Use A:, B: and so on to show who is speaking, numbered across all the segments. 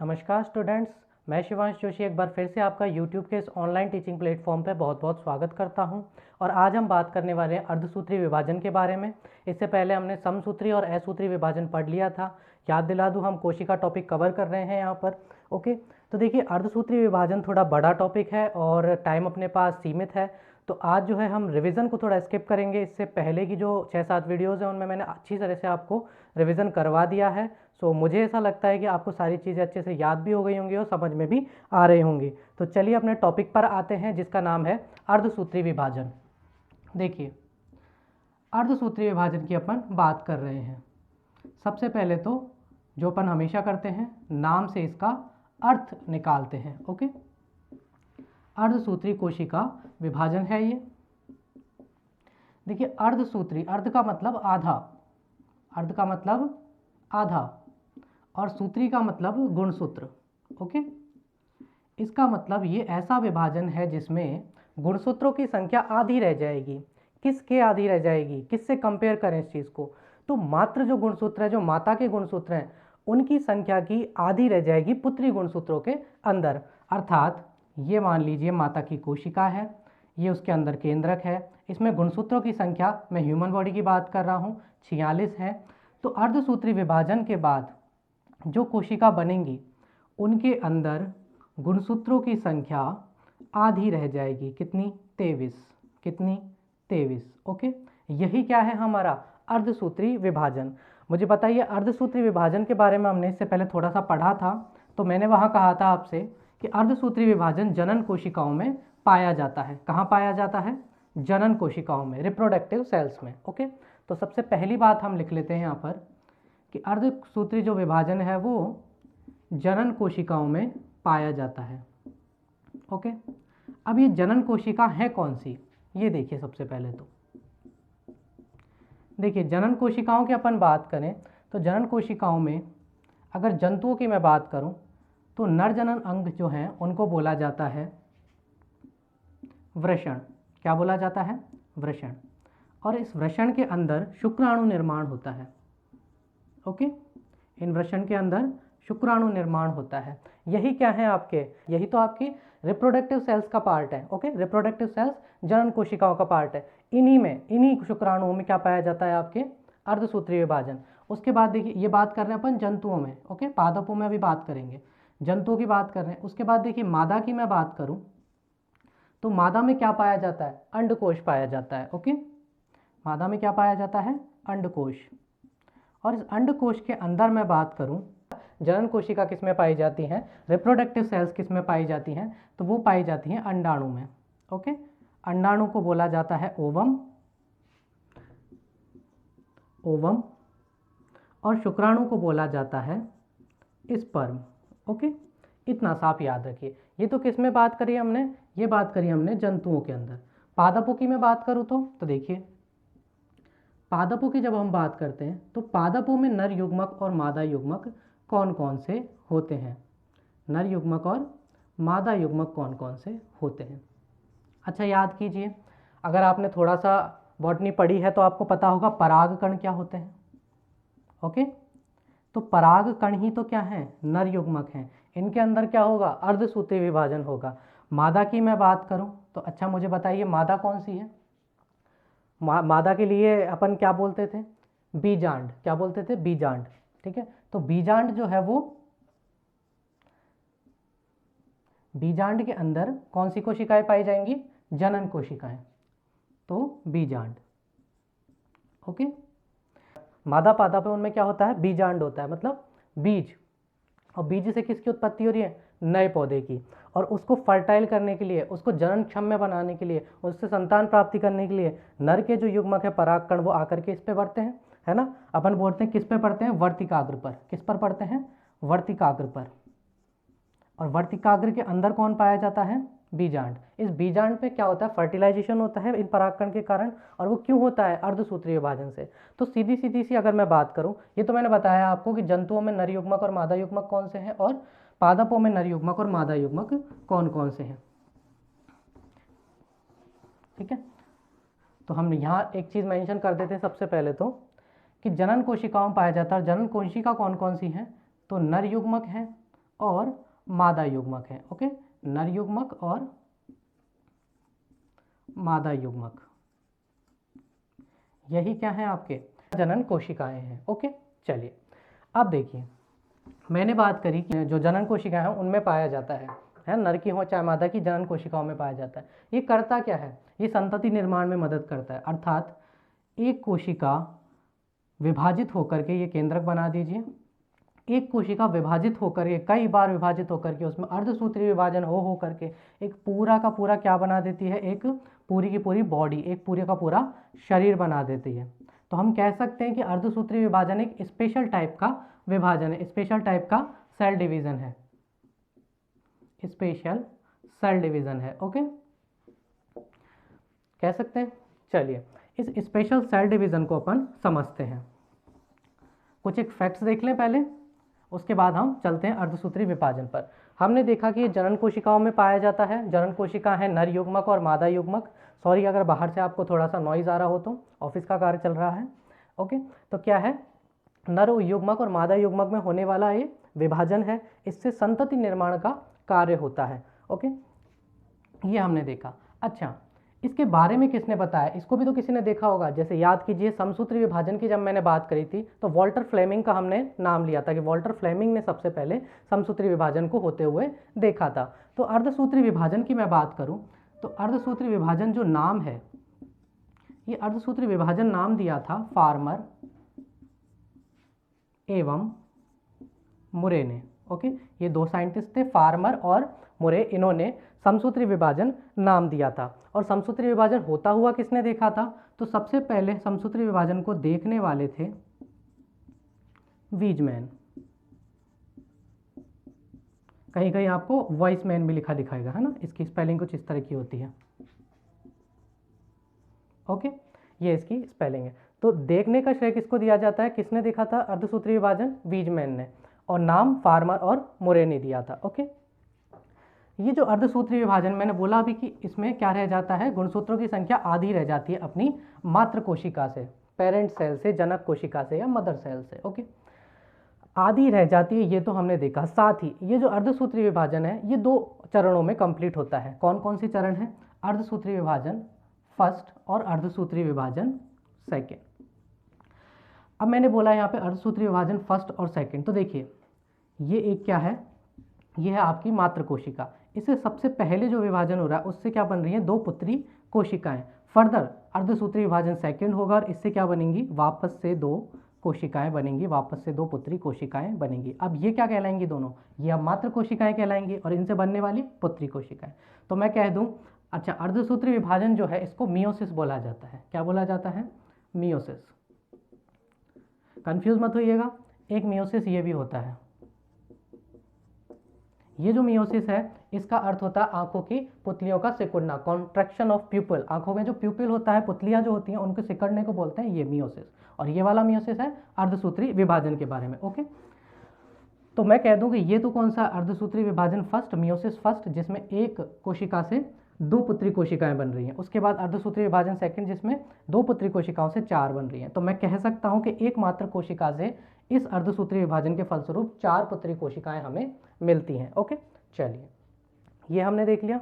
A: नमस्कार स्टूडेंट्स, मैं शिवांश जोशी एक बार फिर से आपका YouTube के इस ऑनलाइन टीचिंग प्लेटफॉर्म पर बहुत बहुत स्वागत करता हूं। और आज हम बात करने वाले हैं अर्धसूत्री विभाजन के बारे में। इससे पहले हमने समसूत्री और असूत्री विभाजन पढ़ लिया था। याद दिला दूं, हम कोशिका टॉपिक कवर कर रहे हैं यहाँ पर। ओके, तो देखिए अर्धसूत्री विभाजन थोड़ा बड़ा टॉपिक है और टाइम अपने पास सीमित है, तो आज जो है हम रिवीजन को थोड़ा स्किप करेंगे। इससे पहले की जो 6-7 वीडियोज़ हैं उनमें मैंने अच्छी तरह से आपको रिवीजन करवा दिया है। सो मुझे ऐसा लगता है कि आपको सारी चीज़ें अच्छे से याद भी हो गई होंगी और समझ में भी आ रही होंगी। तो चलिए अपने टॉपिक पर आते हैं, जिसका नाम है अर्धसूत्री विभाजन। देखिए, अर्धसूत्री विभाजन की अपन बात कर रहे हैं। सबसे पहले तो जो अपन हमेशा करते हैं, नाम से इसका अर्थ निकालते हैं। ओके, अर्धसूत्री कोशिका विभाजन है ये। देखिए, अर्धसूत्री, अर्ध का मतलब आधा, अर्ध का मतलब आधा, और सूत्री का मतलब गुणसूत्र। ओके, इसका मतलब ये ऐसा विभाजन है जिसमें गुणसूत्रों की संख्या आधी रह जाएगी। किसके आधी रह जाएगी, किससे कंपेयर करें इस चीज़ को, तो मात्र जो गुणसूत्र है, जो माता के गुणसूत्र हैं, उनकी संख्या की आधी रह जाएगी पुत्री गुणसूत्रों के अंदर। अर्थात ये मान लीजिए माता की कोशिका है, ये उसके अंदर केंद्रक है, इसमें गुणसूत्रों की संख्या, मैं ह्यूमन बॉडी की बात कर रहा हूँ, 46 है। तो अर्धसूत्री विभाजन के बाद जो कोशिका बनेंगी उनके अंदर गुणसूत्रों की संख्या आधी रह जाएगी। कितनी? 23। कितनी? 23। ओके, यही क्या है हमारा अर्धसूत्री विभाजन। मुझे बताइए, अर्धसूत्री विभाजन के बारे में हमने इससे पहले थोड़ा सा पढ़ा था, तो मैंने वहाँ कहा था आपसे कि अर्धसूत्री विभाजन जनन कोशिकाओं में पाया जाता है। कहाँ पाया जाता है? जनन कोशिकाओं में, रिप्रोडक्टिव सेल्स में। ओके, तो सबसे पहली बात हम लिख लेते हैं यहाँ पर कि अर्धसूत्री जो विभाजन है वो जनन कोशिकाओं में पाया जाता है। ओके, अब ये जनन कोशिका है कौन सी, ये देखिए। सबसे पहले तो देखिए, जनन कोशिकाओं की अपन बात करें तो जनन कोशिकाओं में अगर जंतुओं की मैं बात करूं तो नर जनन अंग जो हैं उनको बोला जाता है वृषण। क्या बोला जाता है? वृषण। और इस वृषण के अंदर शुक्राणु निर्माण होता है। ओके, इन वृषण के अंदर शुक्राणु निर्माण होता है। यही क्या है आपके, यही तो आपकी रिप्रोडक्टिव सेल्स का पार्ट है। ओके, रिप्रोडक्टिव सेल्स जनन कोशिकाओं का पार्ट है। इन्हीं शुक्राणुओं में क्या पाया जाता है? आपके अर्धसूत्री विभाजन। उसके बाद देखिए, ये बात कर रहे हैं अपन जंतुओं में। ओके, पादपों में अभी बात करेंगे, जंतुओं की बात कर रहे हैं। उसके बाद देखिए, मादा की मैं बात करूं तो मादा में क्या पाया जाता है? अंडकोश पाया जाता है। ओके, मादा में क्या पाया जाता है? अंडकोश। और इस अंडकोश के अंदर मैं बात करूं, जनन कोशिका किस में पाई जाती हैं, रिप्रोडक्टिव सेल्स किस में पाई जाती हैं, तो वो पाई जाती हैं अंडाणु में। ओके, अंडाणु को बोला जाता है ओवम, ओवम, और शुक्राणु को बोला जाता है स्पर्म। ओके, इतना साफ याद रखिए। ये तो किस में बात करी हमने? ये बात करी हमने जंतुओं के अंदर। पादपों की मैं बात करूँ तो देखिए, पादपों की जब हम बात करते हैं तो पादपों में नर युग्मक और मादा युग्मक कौन कौन से होते हैं? नर युग्मक और मादा युग्मक कौन कौन से होते हैं? अच्छा, याद कीजिए, अगर आपने थोड़ा सा बॉटनी पढ़ी है तो आपको पता होगा परागकण क्या होते हैं। ओके, तो परागकण ही तो क्या है? नर युग्मक हैं। इनके अंदर क्या होगा? अर्धसूत्री विभाजन होगा। मादा की मैं बात करूं तो अच्छा, मुझे बताइए मादा कौन सी है? मादा के लिए अपन क्या बोलते थे? बीजांड। क्या बोलते थे? बीजांड। ठीक है, तो बीजांड जो है वो, बीजांड के अंदर कौन सी कोशिकाएं पाई जाएंगी? जनन कोशिकाएं, तो बीजांड। ओके, मादा पादप उनमें क्या होता है? बीजांड होता है, मतलब बीज। और बीज से किसकी उत्पत्ति हो रही है? नए पौधे की। और उसको फर्टाइल करने के लिए, उसको जनन क्षम बनाने के लिए, उससे संतान प्राप्ति करने के लिए नर के जो युग्मक है परागकण, वो आकर के इस पे बढ़ते हैं, है ना। अपन बोलते हैं किस पे पढ़ते हैं? वर्तिकाग्र पर। किस पर पढ़ते हैं? वर्तिकाग्र पर। और वर्तिकाग्र के अंदर कौन पाया जाता है? बीजांड। इस बीजांड पे क्या होता है? फर्टिलाइजेशन होता है इन परागकण के कारण। और वो क्यों होता है? अर्धसूत्री विभाजन से। तो सीधी सीधी सी अगर मैं बात करूं, ये तो मैंने बताया आपको कि जंतुओं में नर युग्मक और मादा युग्मक कौन से हैं, और पादपों में नर युग्मक और मादा युग्मक कौन कौन से हैं। ठीक है, तो हम यहाँ एक चीज़ मेंशन कर देते हैं सबसे पहले तो, कि जनन कोशिकाओं में पाया जाता है। जनन कोशिका कौन कौन सी हैं? तो नर युग्मक हैं और मादा युग्मक है। ओके, नर युग्मक और मादा युग्मक, यही क्या है आपके जनन कोशिकाएं हैं। ओके, चलिए अब देखिए, मैंने बात करी कि जो जनन कोशिकाएं हैं उनमें पाया जाता है नर की हो चाहे मादा की, जनन कोशिकाओं में पाया जाता है। ये करता क्या है, ये संतति निर्माण में मदद करता है, अर्थात एक कोशिका विभाजित होकर के, ये केंद्रक बना दीजिए, एक कोशिका विभाजित होकर के, कई बार विभाजित होकर के, उसमें अर्धसूत्री विभाजन हो करके एक पूरा का पूरा क्या बना देती है, एक पूरी की पूरी बॉडी, एक पूरे का पूरा शरीर बना देती है। तो हम कह सकते हैं कि अर्धसूत्री विभाजन एक स्पेशल टाइप का विभाजन है, स्पेशल टाइप का सेल डिवीजन है, स्पेशल सेल डिवीजन है। ओके, कह सकते हैं। चलिए इस स्पेशल सेल डिवीजन को अपन समझते हैं। कुछ एक फैक्ट्स देख लें पहले, उसके बाद हम चलते हैं अर्धसूत्री विभाजन पर। हमने देखा कि ये जनन कोशिकाओं में पाया जाता है। जनन कोशिका है नर युग्मक और मादा युग्मक। सॉरी अगर बाहर से आपको थोड़ा सा नॉइज आ रहा हो, तो ऑफिस का कार्य चल रहा है। ओके, तो क्या है, नर युग्मक और मादा युग्मक में होने वाला ये विभाजन है, इससे संतति निर्माण का कार्य होता है। ओके, ये हमने देखा। अच्छा, इसके बारे में किसने बताया, इसको भी तो किसी ने देखा होगा। जैसे याद कीजिए, समसूत्री विभाजन की जब मैंने बात करी थी तो वॉल्टर फ्लेमिंग का हमने नाम लिया था कि वॉल्टर फ्लेमिंग ने सबसे पहले समसूत्री विभाजन को होते हुए देखा था। तो अर्धसूत्री विभाजन की मैं बात करूं तो अर्धसूत्री विभाजन जो नाम है, ये अर्धसूत्री विभाजन नाम दिया था फार्मर एवं मुरे ने। ओके, ये दो साइंटिस्ट थे, फार्मर और मुरे, इन्होंने समसूत्री विभाजन नाम दिया था। और समसूत्री विभाजन होता हुआ किसने देखा था, तो सबसे पहले समसूत्री विभाजन को देखने वाले थे वीजमैन। कहीं कहीं आपको वॉइसमैन भी लिखा दिखाएगा, है ना, इसकी स्पेलिंग कुछ इस तरह की होती है। ओके, ये इसकी स्पेलिंग है। तो देखने का श्रेय किसको दिया जाता है, किसने देखा था अर्धसूत्री विभाजन, वीजमैन ने, और नाम फार्मर और मुरे ने दिया था। ओके, ये जो अर्धसूत्री विभाजन मैंने बोला अभी कि इसमें क्या रह जाता है, गुणसूत्रों की संख्या आधी रह जाती है अपनी मातृ कोशिका से, पेरेंट सेल से, जनक कोशिका से या मदर सेल से। ओके, आधी रह जाती है, ये तो हमने देखा। साथ ही ये जो अर्धसूत्री विभाजन है ये दो चरणों में कंप्लीट होता है। कौन कौन से चरण है, अर्धसूत्री विभाजन फर्स्ट और अर्धसूत्री विभाजन सेकेंड। अब मैंने बोला यहाँ पे अर्धसूत्री विभाजन फर्स्ट और सेकेंड, तो देखिए ये एक क्या है, ये है आपकी मातृ कोशिका। इससे सबसे पहले जो विभाजन हो रहा है उससे क्या बन रही है, दो पुत्री कोशिकाएं। फर्दर अर्धसूत्री विभाजन सेकंड होगा और इससे क्या बनेंगी, वापस से दो कोशिकाएं बनेंगी, वापस से दो पुत्री कोशिकाएं बनेंगी। अब ये क्या कहलाएंगी, दोनों ये अब मातृ कोशिकाएं कहलाएंगी और इनसे बनने वाली पुत्री कोशिकाएं। तो मैं कह दूं, अच्छा, अर्धसूत्री विभाजन जो है इसको मियोसिस बोला जाता है। क्या बोला जाता है, मियोसिस। कंफ्यूज मत होइएगा, एक मियोसिस ये भी होता है। ये जो मियोसिस है इसका अर्थ होता है आंखों की पुतलियों का सिकुड़ना, कॉन्ट्रैक्शन ऑफ प्यूपिल। आंखों में जो प्यूपिल होता है, पुतलियां जो होती हैं, उनको सिकड़ने को बोलते हैं ये मियोसिस। और ये वाला मियोसिस है अर्धसूत्री विभाजन के बारे में। ओके, तो मैं कह दूं कि ये तो कौन सा, अर्धसूत्री विभाजन फर्स्ट, मियोसिस फर्स्ट, जिसमें एक कोशिका से दो पुत्री कोशिकाएं बन रही हैं। उसके बाद अर्धसूत्री विभाजन सेकंड, जिसमें दो पुत्री कोशिकाओं से चार बन रही हैं। तो मैं कह सकता हूं कि एक मात्र कोशिका से इस अर्धसूत्री विभाजन के फलस्वरूप चार पुत्री कोशिकाएं हमें मिलती हैं। ओके, चलिए ये हमने देख लिया।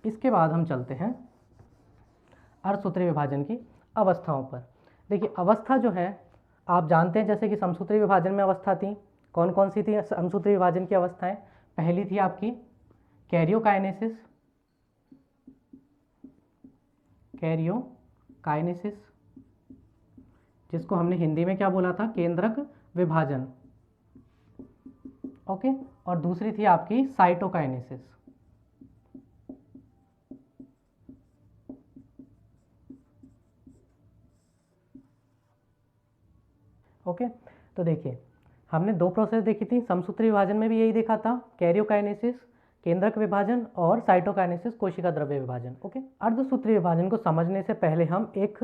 A: इसके बाद हम चलते हैं अर्धसूत्री विभाजन की अवस्थाओं पर। देखिए अवस्था जो है आप जानते हैं, जैसे कि समसूत्री विभाजन में अवस्था थी, कौन कौन सी थी समसूत्री विभाजन की अवस्थाएं। पहली थी आपकी कैरियोकाइनेसिस, कैरियोकाइनेसिस, जिसको हमने हिंदी में क्या बोला था, केंद्रक विभाजन। ओके, और दूसरी थी आपकी साइटोकाइनेसिस। ओके, तो देखिए हमने दो प्रोसेस देखी थी, समसूत्री विभाजन में भी यही देखा था, कैरियोकाइनेसिस केंद्रक विभाजन और साइटोकाइनेसिस कोशिका द्रव्य विभाजन। ओके, अर्धसूत्री विभाजन को समझने से पहले हम एक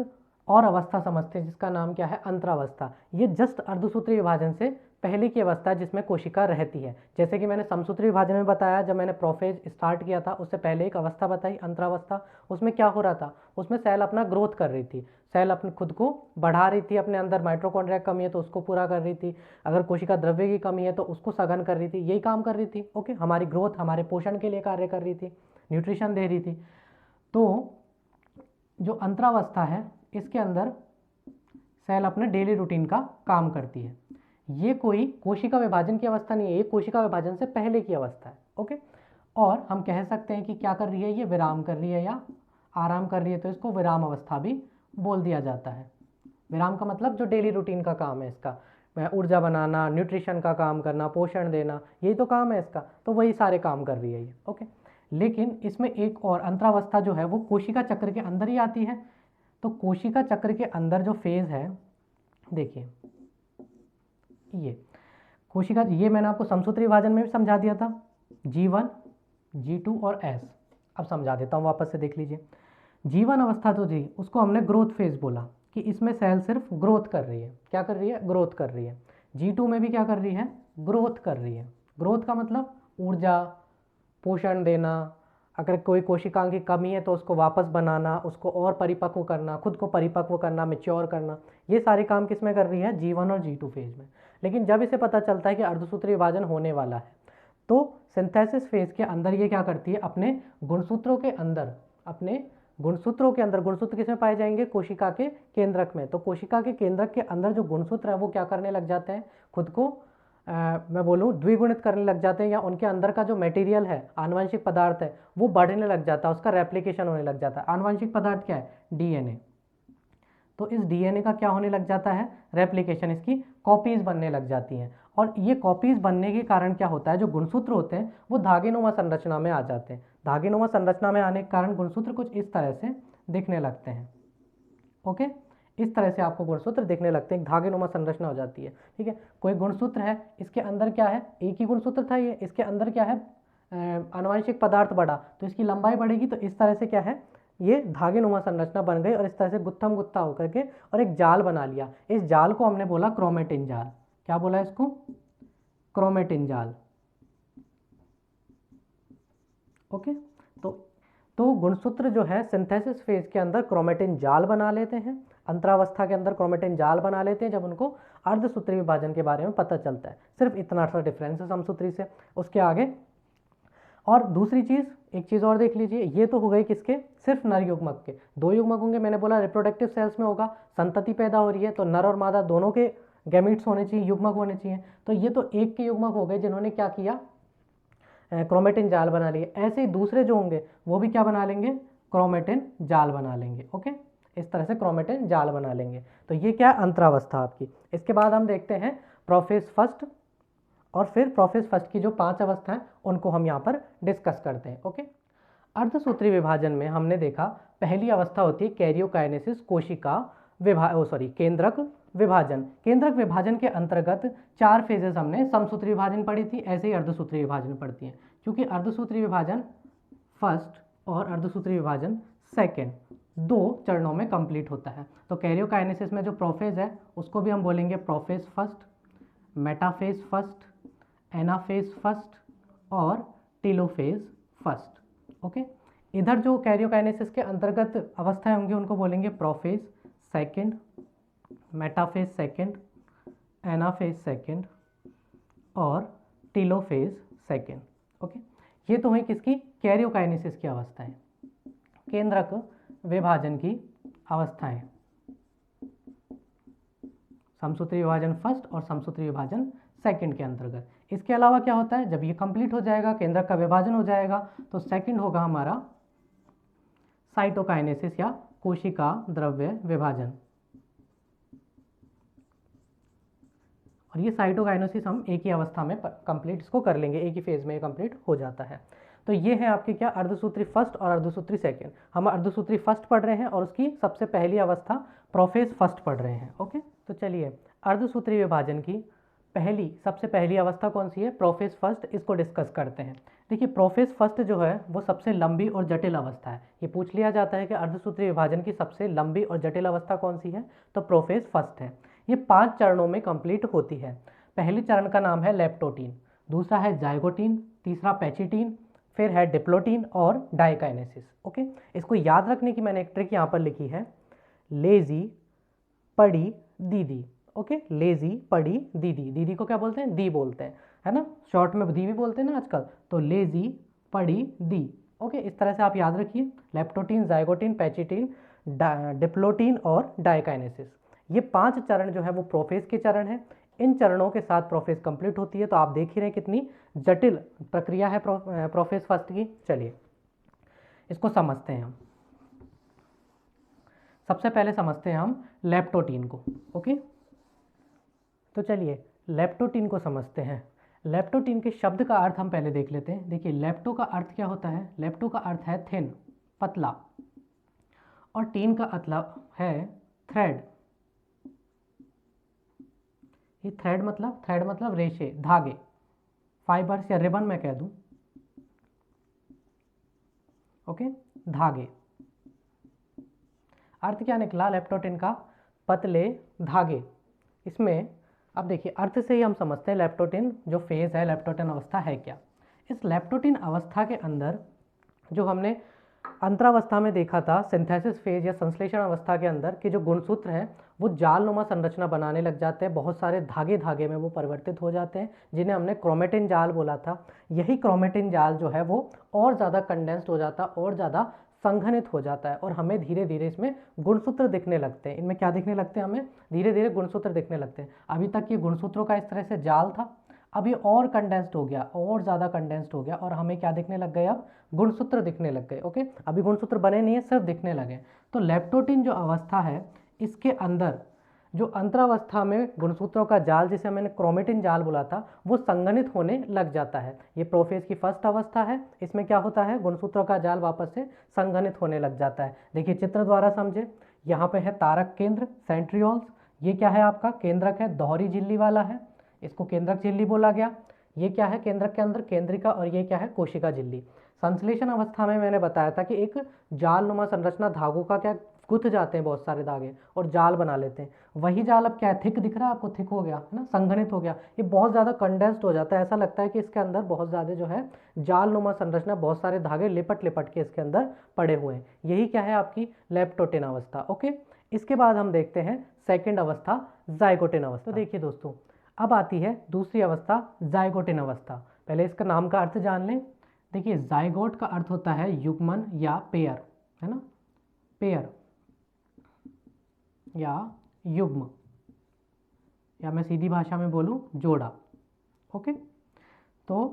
A: और अवस्था समझते हैं जिसका नाम क्या है, अंतरावस्था। ये जस्ट अर्धसूत्री विभाजन से पहले की अवस्था जिसमें कोशिका रहती है। जैसे कि मैंने समसूत्री विभाजन में बताया, जब मैंने प्रोफेज स्टार्ट किया था उससे पहले एक अवस्था बताई अंतरावस्था। उसमें क्या हो रहा था, उसमें सेल अपना ग्रोथ कर रही थी, सेल अपने खुद को बढ़ा रही थी, अपने अंदर माइटोकॉन्ड्रिया की कमी है तो उसको पूरा कर रही थी, अगर कोशिका द्रव्य की कमी है तो उसको सघन कर रही थी, यही काम कर रही थी। ओके, हमारी ग्रोथ, हमारे पोषण के लिए कार्य कर रही थी, न्यूट्रिशन दे रही थी। तो जो अंतरावस्था है इसके अंदर सेल अपने डेली रूटीन का काम करती है। ये कोई कोशिका विभाजन की अवस्था नहीं है, ये कोशिका विभाजन से पहले की अवस्था है। ओके, और हम कह सकते हैं कि क्या कर रही है, ये विराम कर रही है या आराम कर रही है, तो इसको विराम अवस्था भी बोल दिया जाता है। विराम का मतलब जो डेली रूटीन का काम है इसका, ऊर्जा बनाना, न्यूट्रिशन का काम करना, पोषण देना, यही तो काम है इसका, तो वही सारे काम कर रही है ये। ओके, लेकिन इसमें एक और अंतरावस्था जो है वो कोशिका चक्र के अंदर ही आती है। तो कोशिका चक्र के अंदर जो फेज है, देखिए ये कोशिका, ये मैंने आपको समसूत्री विभाजन में भी समझा दिया था, G1, G2 और S। अब समझा देता हूँ, वापस से देख लीजिए। G1 अवस्था तो जी उसको हमने ग्रोथ फेज बोला कि इसमें सेल सिर्फ ग्रोथ कर रही है। क्या कर रही है, ग्रोथ कर रही है। G2 में भी क्या कर रही है, ग्रोथ कर रही है। ग्रोथ का मतलब ऊर्जा, पोषण देना, अगर कोई कोशिकाओं की कमी है तो उसको वापस बनाना, उसको और परिपक्व करना, खुद को परिपक्व करना, मैच्योर करना, ये सारे काम किस में कर रही है, G1 और G2 फेज में। लेकिन जब इसे पता चलता है कि अर्धसूत्री विभाजन होने वाला है तो सिंथेसिस फेज के अंदर ये क्या करती है, अपने गुणसूत्रों के अंदर, अपने गुणसूत्रों के अंदर, गुणसूत्र किसमें पाए जाएंगे, कोशिका के केंद्रक में। तो कोशिका के केंद्रक के अंदर जो गुणसूत्र है वो क्या करने लग जाते हैं, खुद को मैं बोलूँ द्विगुणित करने लग जाते हैं, या उनके अंदर का जो मटेरियल है, आनुवंशिक पदार्थ है, वो बढ़ने लग जाता है, उसका रेप्लिकेशन होने लग जाता है। आनुवंशिक पदार्थ क्या है, डीएनए। तो इस डीएनए का क्या होने लग जाता है, रेप्लिकेशन, इसकी कॉपीज बनने लग जाती हैं। और ये कॉपीज बनने के कारण क्या होता है, जो गुणसूत्र होते हैं वो धागेनुमा संरचना में आ जाते हैं। धागेनुमा संरचना में आने के कारण गुणसूत्र कुछ इस तरह से दिखने लगते हैं। ओके, इस तरह से आपको गुणसूत्र दिखने लगते हैं, धागेनुमा संरचना हो जाती है। ठीक है, कोई गुणसूत्र है, इसके अंदर क्या है, एक ही गुणसूत्र था ये, इसके अंदर क्या है, आनुवंशिक पदार्थ बढ़ा तो इसकी लंबाई बढ़ेगी, तो इस तरह से क्या है, ये धागेनुमा संरचना बन गई और इस तरह से गुत्थम गुत्था होकर के और एक जाल बना लिया। इस जाल को हमने बोला क्रोमेटिन जाल। क्या बोला इसको, क्रोमेटिन जाल। ओके, तो गुणसूत्र जो है सिंथेसिस फेज के अंदर क्रोमेटिन जाल बना लेते हैं, अंतरावस्था के अंदर क्रोमेटिन जाल बना लेते हैं जब उनको अर्धसूत्री विभाजन के बारे में पता चलता है। सिर्फ इतना सा डिफरेंस है समसूत्री से, उसके आगे। और दूसरी चीज़, एक चीज़ और देख लीजिए, ये तो हो गई किसके, सिर्फ नर युग्मक के। दो युग्मक होंगे, मैंने बोला रिप्रोडक्टिव सेल्स में होगा, संतति पैदा हो रही है तो नर और मादा दोनों के गैमीट्स होने चाहिए, युग्मक होने चाहिए। तो ये तो एक के युग्मक हो गए जिन्होंने क्या किया, क्रोमेटिन जाल बना लिए। ऐसे ही दूसरे जो होंगे वो भी क्या बना लेंगे, क्रोमेटिन जाल बना लेंगे। ओके, इस तरह से क्रोमेटिन जाल बना लेंगे। तो ये क्या, अंतरावस्था आपकी। इसके बाद हम देखते हैं प्रोफेज फर्स्ट, और फिर प्रोफेज फर्स्ट की जो 5 अवस्था हैं उनको हम यहाँ पर डिस्कस करते हैं। ओके, अर्धसूत्री विभाजन में हमने देखा पहली अवस्था होती है कैरियोकाइनेसिस, कोशिका केंद्रक विभाजन। केंद्रक विभाजन के अंतर्गत 4 फेजेस हमने समसूत्री विभाजन पढ़ी थी, ऐसे ही अर्धसूत्री विभाजन पढ़ती हैं, क्योंकि अर्धसूत्री विभाजन फर्स्ट और अर्धसूत्री विभाजन सेकेंड 2 चरणों में कंप्लीट होता है। तो कैरियोकाइनेसिस में जो प्रोफेज है उसको भी हम बोलेंगे prophase first, metaphase first, anaphase first और टेलोफेज फर्स्ट। ओके, इधर जो कैरियोकाइनेसिस के अंतर्गत अवस्थाएं होंगी उनको बोलेंगे prophase second, metaphase second, anaphase second और टेलोफेज सेकेंड। ओके, ये तो हुई किसकी, कैरियोकाइनेसिस की अवस्थाएं, केंद्रक विभाजन की अवस्थाएं, समसूत्री विभाजन फर्स्ट और समसूत्री विभाजन सेकंड के अंतर्गत। इसके अलावा क्या होता है, जब ये कंप्लीट हो जाएगा, केंद्रक का विभाजन हो जाएगा, तो सेकंड होगा हमारा साइटोकाइनेसिस या कोशिका द्रव्य विभाजन। और ये साइटोकाइनेसिस हम एक ही अवस्था में कंप्लीट इसको कर लेंगे, एक ही फेज में कंप्लीट हो जाता है। तो ये है आपकी क्या, अर्धसूत्री फर्स्ट और अर्धसूत्री सेकंड। हम अर्धसूत्री फर्स्ट पढ़ रहे हैं और उसकी सबसे पहली अवस्था प्रोफेज फर्स्ट पढ़ रहे हैं। ओके, तो चलिए अर्धसूत्री विभाजन की सबसे पहली अवस्था कौन सी है, प्रोफेज फर्स्ट, इसको डिस्कस करते हैं। देखिए प्रोफेज फर्स्ट जो है वो सबसे लंबी और जटिल अवस्था है। ये पूछ लिया जाता है कि अर्धसूत्री विभाजन की सबसे लंबी और जटिल अवस्था कौन सी है, तो प्रोफेज फर्स्ट है। ये 5 चरणों में कंप्लीट होती है। पहले चरण का नाम है लेप्टोटीन, दूसरा है जाइगोटीन, तीसरा पैचिटीन, फिर है डिप्लोटीन और डाइकाइनेसिस। ओके, इसको याद रखने की मैंने एक ट्रिक यहाँ पर लिखी है, लेजी पड़ी दीदी। ओके, लेजी पड़ी दीदी, दीदी को क्या बोलते हैं, दी बोलते हैं, है ना, शॉर्ट में दी भी बोलते हैं ना आजकल, तो लेजी पड़ी दी। ओके, इस तरह से आप याद रखिए, लेप्टोटीन, जाइगोटीन, पैचिटीन, डिप्लोटीन और डाइकाइनेसिस। ये 5 चरण जो है वो प्रोफेज के चरण हैं। इन चरणों के साथ प्रोफेज कंप्लीट होती है। तो आप देख ही रहे हैं कितनी जटिल प्रक्रिया है प्रोफेज फर्स्ट की। चलिए इसको समझते हैं हम। सबसे पहले समझते हैं हम लेप्टोटीन को। ओके, तो चलिए लेप्टोटीन को समझते हैं। लेप्टोटीन के शब्द का अर्थ हम पहले देख लेते हैं। देखिए लेप्टो का अर्थ क्या होता है, लेप्टो का अर्थ है थिन, पतला, और टीन का मतलब है थ्रेड। ये थ्रेड मतलब रेशे, धागे, फाइबर्स या रिबन मैं कह दूं। ओके, धागे। अर्थ क्या निकला लेप्टोटीन का, पतले धागे। इसमें अब देखिए अर्थ से ही हम समझते हैं लेप्टोटीन जो फेज है, लेप्टोटीन अवस्था है क्या। इस लेप्टोटीन अवस्था के अंदर जो हमने अंतरावस्था में देखा था, सिंथेसिस फेज या संश्लेषण अवस्था के अंदर के जो गुणसूत्र हैं वो जालनुमा संरचना बनाने लग जाते हैं, बहुत सारे धागे धागे में वो परिवर्तित हो जाते हैं, जिन्हें हमने क्रोमेटिन जाल बोला था। यही क्रोमेटिन जाल जो है वो और ज़्यादा कंडेंस्ड हो जाता है, और ज़्यादा संघनित हो जाता है, और हमें धीरे धीरे इसमें गुणसूत्र दिखने लगते हैं। इनमें क्या दिखने लगते हैं, हमें धीरे धीरे गुणसूत्र दिखने लगते हैं। अभी तक ये गुणसूत्रों का इस तरह से जाल था, अब ये और कंडेंस्ड हो गया, और ज़्यादा कंडेंस्ड हो गया, और हमें क्या दिखने लग गए, अब गुणसूत्र दिखने लग गए। ओके, अभी गुणसूत्र बने नहीं है, सिर्फ दिखने लगे। तो लेप्टोटीन जो अवस्था है, इसके अंदर जो अंतरावस्था में गुणसूत्रों का जाल, जिसे मैंने क्रोमेटिन जाल बोला था, वो संघनित होने लग जाता है। ये प्रोफेज की फर्स्ट अवस्था है। इसमें क्या होता है, गुणसूत्रों का जाल वापस से संघनित होने लग जाता है। देखिए चित्र द्वारा समझे, यहाँ पे है तारक केंद्र, सेंट्रियोल्स। ये क्या है, आपका केंद्रक है, दोहरी झिल्ली वाला है, इसको केंद्रक झिल्ली बोला गया। ये क्या है केंद्रक के अंदर, केंद्रिका, और ये क्या है, कोशिका झिल्ली। संश्लेषण अवस्था में मैंने बताया था कि एक जालनुमा संरचना, धागों का क्या गुथ जाते हैं बहुत सारे धागे और जाल बना लेते हैं। वही जाल अब क्या है, थिक दिख रहा है आपको, थिक हो गया है ना, संघनित हो गया। ये बहुत ज़्यादा कंडेंस्ड हो जाता है, ऐसा लगता है कि इसके अंदर बहुत ज़्यादा जो है जालनुमा संरचना, बहुत सारे धागे लिपट लिपट के इसके अंदर पड़े हुए हैं। यही क्या है, आपकी लेप्टोटीन अवस्था। ओके, इसके बाद हम देखते हैं सेकेंड अवस्था, जाइगोटीन अवस्था। तो देखिए दोस्तों, अब आती है दूसरी अवस्था, जाइगोटीन अवस्था। पहले इसका नाम का अर्थ जान लें। देखिए जाइगोट का अर्थ होता है युग्मन या पेयर, है ना, पेयर या युग्म, या मैं सीधी भाषा में बोलूं जोड़ा। ओके, तो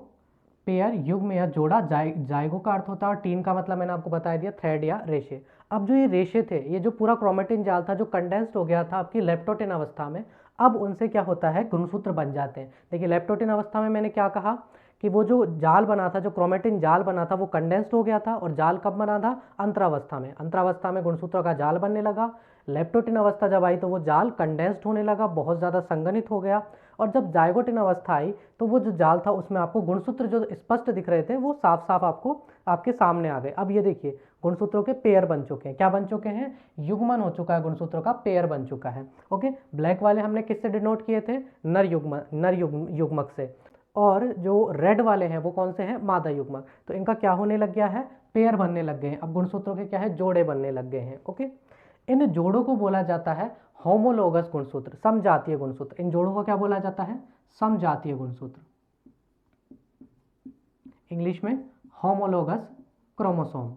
A: पेयर, युग्म या जोड़ा। जाइगो का अर्थ होता है, और टीन का मतलब मैंने आपको बता दिया, थ्रेड या रेशे। अब जो ये रेशे थे, ये जो पूरा क्रोमेटिन जाल था जो कंडेंस्ड हो गया था आपकी लेप्टोटीन अवस्था में, अब उनसे क्या होता है, गुणसूत्र बन जाते हैं। देखिए लेप्टोटीन अवस्था में मैंने क्या कहा कि वो जो जाल बना था, जो क्रोमेटिन जाल बना था, वो कंडेंस्ड हो गया था, और जाल कब बना था, अंतरावस्था में। अंतरावस्था में गुणसूत्रों का जाल बनने लगा। लेप्टोटीन अवस्था जब आई तो वो जाल कंडेंस्ड होने लगा, बहुत ज़्यादा संघनित हो गया। और जब जाइगोटीन अवस्था आई तो वो जो जाल था उसमें आपको गुणसूत्र जो स्पष्ट दिख रहे थे वो साफ साफ आपको आपके सामने आ गए। अब ये देखिए गुणसूत्रों के पेयर बन चुके हैं। क्या बन चुके हैं, युग्मन हो चुका है, गुणसूत्रों का पेयर बन चुका है। ओके, ब्लैक वाले हमने किससे डिनोट किए थे, नर युग्मक से, और जो रेड वाले हैं वो कौन से हैं, मादा युग्मक। तो इनका क्या होने लग गया है, पेयर बनने लग गए हैं। अब गुणसूत्रों के क्या है, जोड़े बनने लग गए हैं। ओके, इन जोड़ों को बोला जाता है होमोलोगस गुणसूत्र, समजातीय गुणसूत्र। इन जोड़ों को क्या बोला जाता है, समजातीय गुणसूत्र, इंग्लिश में होमोलोगस क्रोमोसोम।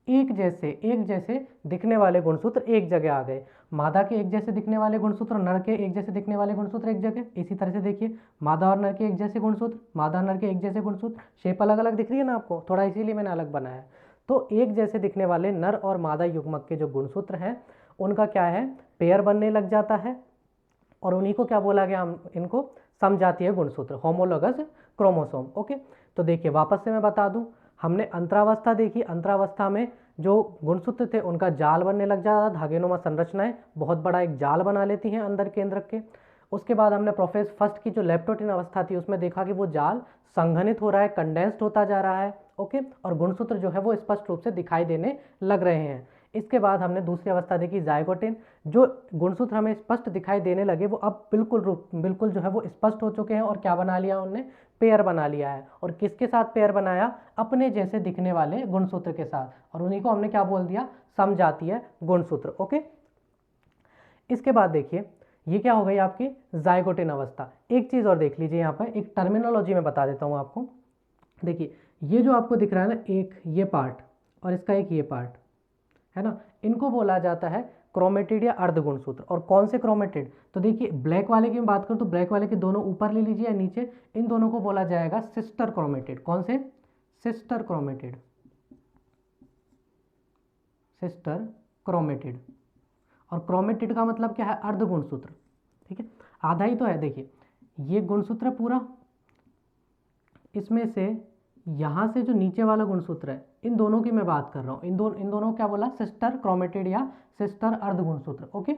A: एक जैसे दिखने वाले गुणसूत्र एक जगह आ गए। मादा के एक जैसे दिखने वाले गुणसूत्र, नर के एक जैसे दिखने वाले गुणसूत्र एक जगह। इसी तरह से देखिए मादा और नर के एक जैसे गुणसूत्र, मादा नर के एक जैसे गुणसूत्र। शेप अलग अलग दिख रही है ना आपको, थोड़ा इसीलिए मैंने अलग बनाया। तो एक जैसे दिखने वाले नर और मादा युग्मक के जो गुणसूत्र हैं उनका क्या है, पेयर बनने लग जाता है, और उन्हीं को क्या बोला गया, हम इनको समजातीय गुणसूत्र, होमोलोगस क्रोमोसोम। ओके, तो देखिए वापस से मैं बता दूं, हमने अंतरावस्था देखी। अंतरावस्था में जो गुणसूत्र थे उनका जाल बनने लग जाता, धागेनुमा संरचनाएं बहुत बड़ा एक जाल बना लेती हैं अंदर केंद्रक के। उसके बाद हमने प्रोफेज फर्स्ट की जो लेप्टोटीन अवस्था थी उसमें देखा कि वो जाल संघनित हो रहा है, कंडेंस्ड होता जा रहा है। ओके, और गुणसूत्र जो है वो स्पष्ट रूप से दिखाई देने लग रहे हैं। इसके बाद हमने दूसरी अवस्था देखी जाइगोटिन। जो गुणसूत्र हमें स्पष्ट दिखाई देने लगे वो अब बिल्कुल जो है वो स्पष्ट हो चुके हैं और क्या बना लिया उन्होंने, पेयर बना लिया है। और किसके साथ पेयर बनाया, अपने जैसे दिखने वाले गुणसूत्र के साथ, और उन्हीं को हमने क्या बोल दिया, समजातीय गुणसूत्र। ओके, इसके बाद देखिए ये क्या हो गई आपकी जाइगोटिन अवस्था। एक चीज़ और देख लीजिए, यहाँ पर एक टर्मिनोलॉजी में बता देता हूँ आपको। देखिए ये जो आपको दिख रहा है ना, एक ये पार्ट और इसका एक ये पार्ट है ना, इनको बोला जाता है क्रोमेटिड या अर्धगुणसूत्र। और कौन से क्रोमेटिड, तो देखिए ब्लैक वाले की मैं बात करूँ तो ब्लैक वाले के दोनों ऊपर ले लीजिए या नीचे, इन दोनों को बोला जाएगा सिस्टर क्रोमेटिड। कौन से, सिस्टर क्रोमेटिड, सिस्टर क्रोमेटिड। और क्रोमेटिड का मतलब क्या है, अर्धगुणसूत्र। ठीक है, आधा ही तो है। देखिए ये गुणसूत्र है पूरा, इसमें से यहाँ से जो नीचे वाला गुणसूत्र है, इन दोनों की मैं बात कर रहा हूँ। इन दोनों क्या बोला, सिस्टर क्रोमेटिड या सिस्टर अर्धगुणसूत्र। ओके,